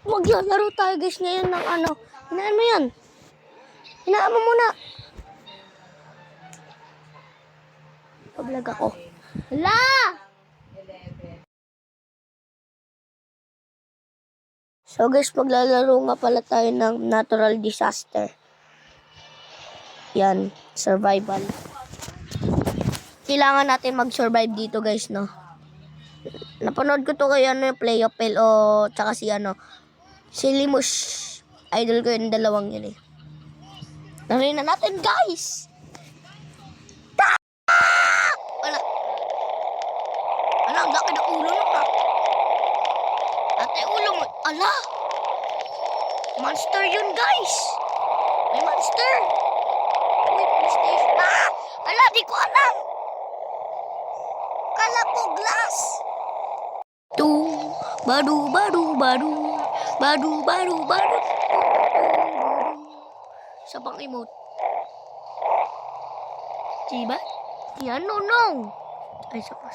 Maglalaro tayo guys ngayon ng ano. Hinaan mo yan. Hinaan mo muna. Pablag ako. Hala! So guys, maglalaro nga pala tayo ng natural disaster. Yan, survival. Kailangan natin mag-survive dito guys, no? Napanood ko to kay Play of Pel o tsaka si si Limush. Idol ko yung dalawang yun eh. Laruin na natin guys! Wala. Ala, ang laki na ulo nung Ate ulo mo. Ala! Monster yun guys! May monster! Uy, police station. Ala, di ko alam! Kala ko glass! Badu. Sa bang emote. Diba? Yan, no. Ay, sapa.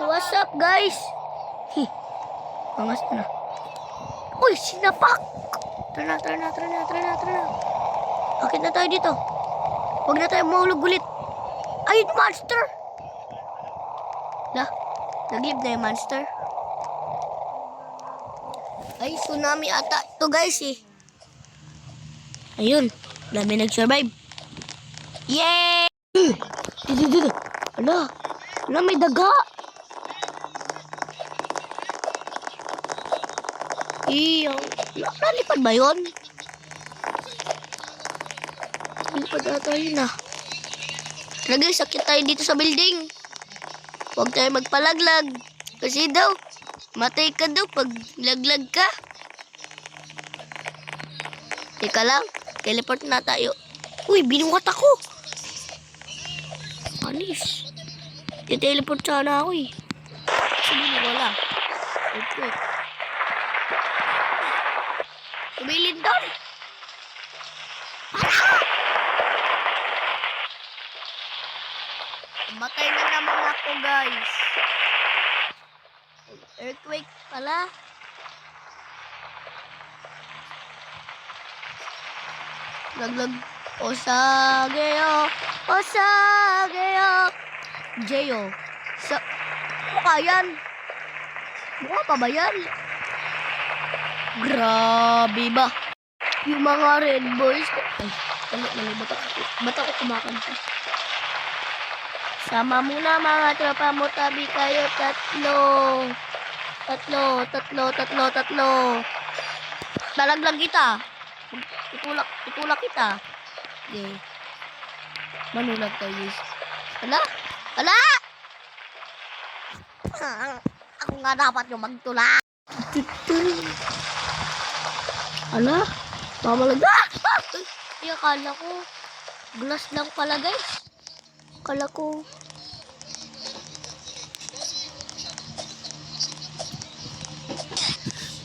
What's up, guys? Pangas na. Uy, sinapak! Tara na. Akit na tayo dito. Huwag na tayo mahulog ulit. Ay, monster! Nag-live na yung monster. Ay, tsunami ata. Ito guys eh. Ayun. Dami nag-survive. Yay! Dito. Ala, may daga. Nalipad ba yun? Nalipad ata yun ah. Lagay, sakit tayo dito sa building. Huwag tayo magpalaglag. Kasi daw, matay ka daw pag laglag ka. Teka lang, teleport na tayo. Uy, binuhat ako. Anis. Teleport sana ako eh. Sige na wala. Wait. Tumilin doon. Matay na naman ako guys. Earthquake pala. Laglag. Osageo. Jeyo. Mukha yan. Mukha pa ba yan? Grabe ba? Yung mga red boys. Ay, ba't ako kumakanta? Sama muna mga tropa mo, tabi kayo, tatlo. Talaglag kita. Itulak kita. Okay. Manulag tayo, guys. Ala! Ako nga dapat yung magtulak. Ala! Mamalag. Ay, akala ko. Glass lang pala, guys. Akala ko.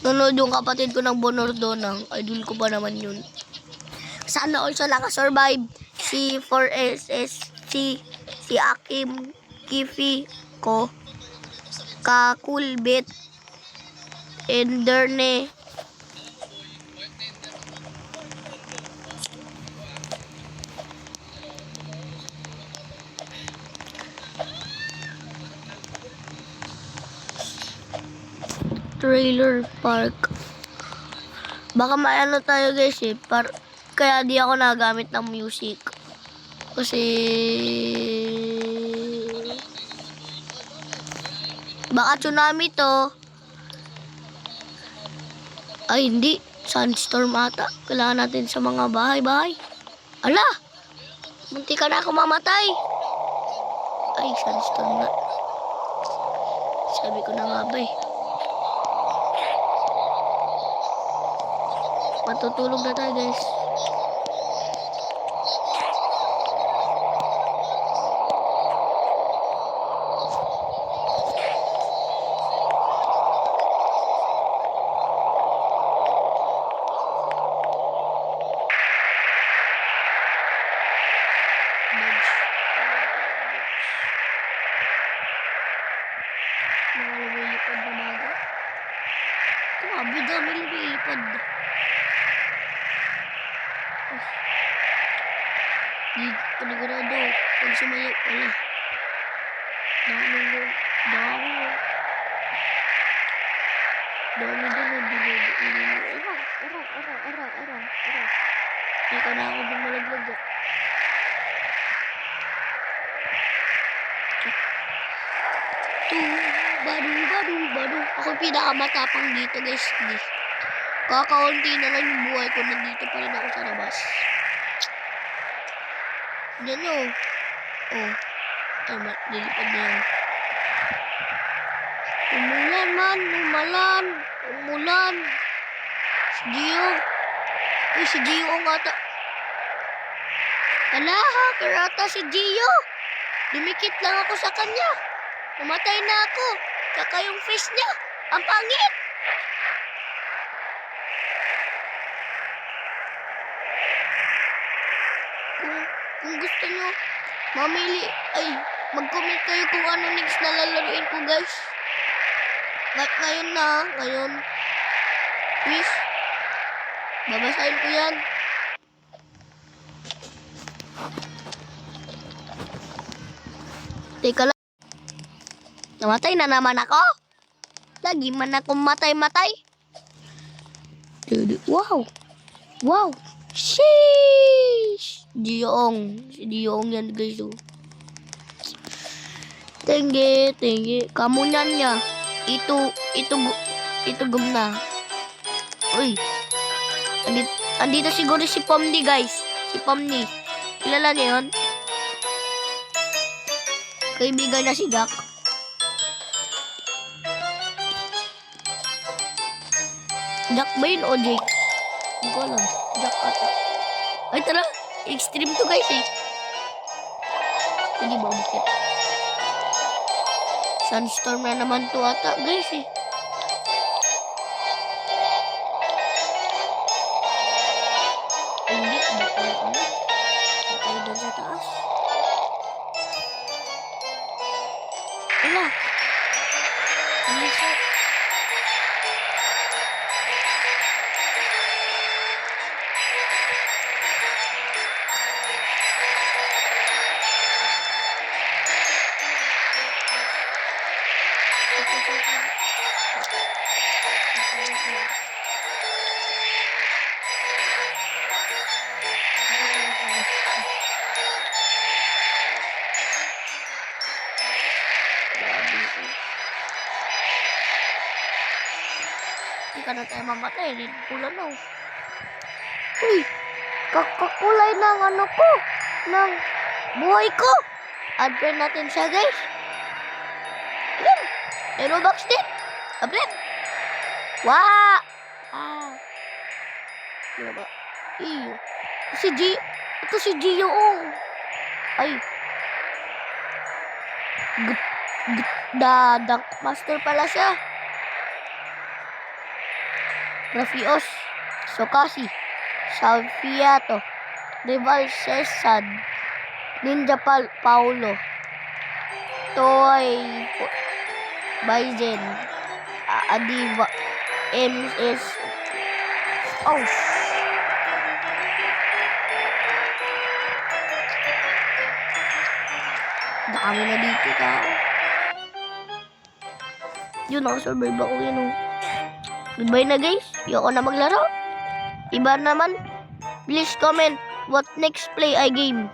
Nanood yung kapatid ko ng Bonordo ng idol ko pa naman yun. Sana also nakasurvive si 4SS, si Akim, Kifi ko, Kakulbit, Enderne. Trailer park. Baka maano tayo guys eh. Kaya di ako nagamit ng music. Kasi baka tsunami to. Ay hindi. Sandstorm ata. Kailangan natin sa mga bahay. Ala! Munti ka na ako mamatay. Ay, sandstorm na. Sabi ko na nga ba eh. Matutulog na tayo guys. Mga lumilipad na bago. Grabe, dami lumilipad. Di panigurado. Pag sumayaw, wala. Dami doon. Dami. Dami doon. Ara. Hindi ka na ako bumalaglag. Badu. Ako pinakamatapang dito guys. Kakaunti na lang yung buhay ko. Nandito pa rin ako sa labas. Yan o. Oh. Ay, lilipad na yan. Umulan. Si Gio. Uy, si Gio nga ta. Ala, hacker ata si Gio. Dumikit lang ako sa kanya. Namatay na ako. Tsaka yung face niya. Ang pangit. Kung gusto nyo, mag-comment kayo kung ano next na lalaruin ko guys. Ngayon. Please. Babasahin ko yan. Teka lang. Namatay na naman ako. Lagi man akong matay. Wow. Sheesh. Si Diong yan guys. Tinggi. Kamunan niya. Ito gumna. Uy. Andito siguro si Pomni guys. Si Pomni. Kilala niyo yun? Kaibigan na si Jack. Jack ba yun o Jake? Hindi ko alam. Jack ata. Ay tara. Extreme to guys eh. Hindi ba umikit? Sunstorm na naman to ata guys eh. Hindi. Tayo doon sa taas. Wala. Lisa. Hindi ka na tayo mamatay. Red pula na. Uy! Kakakulay ng ano ko. Ng buhay ko. Add friend natin siya guys. Ayan. May Robux din. Add friend. Wow! Ano ba? Iyo. Ito si Gio. Ay. Dadak master pala siya. Rafios, Sokasi, Salfiato, Rival Cesar, Ninja Paulo, Toy, Baizen, Adiva, MS. Oh, dami na dito ka. Yun, nakasurvive ako yun. Goodbye na guys. Ayoko na maglaro. Iba naman. Please comment what next play I game.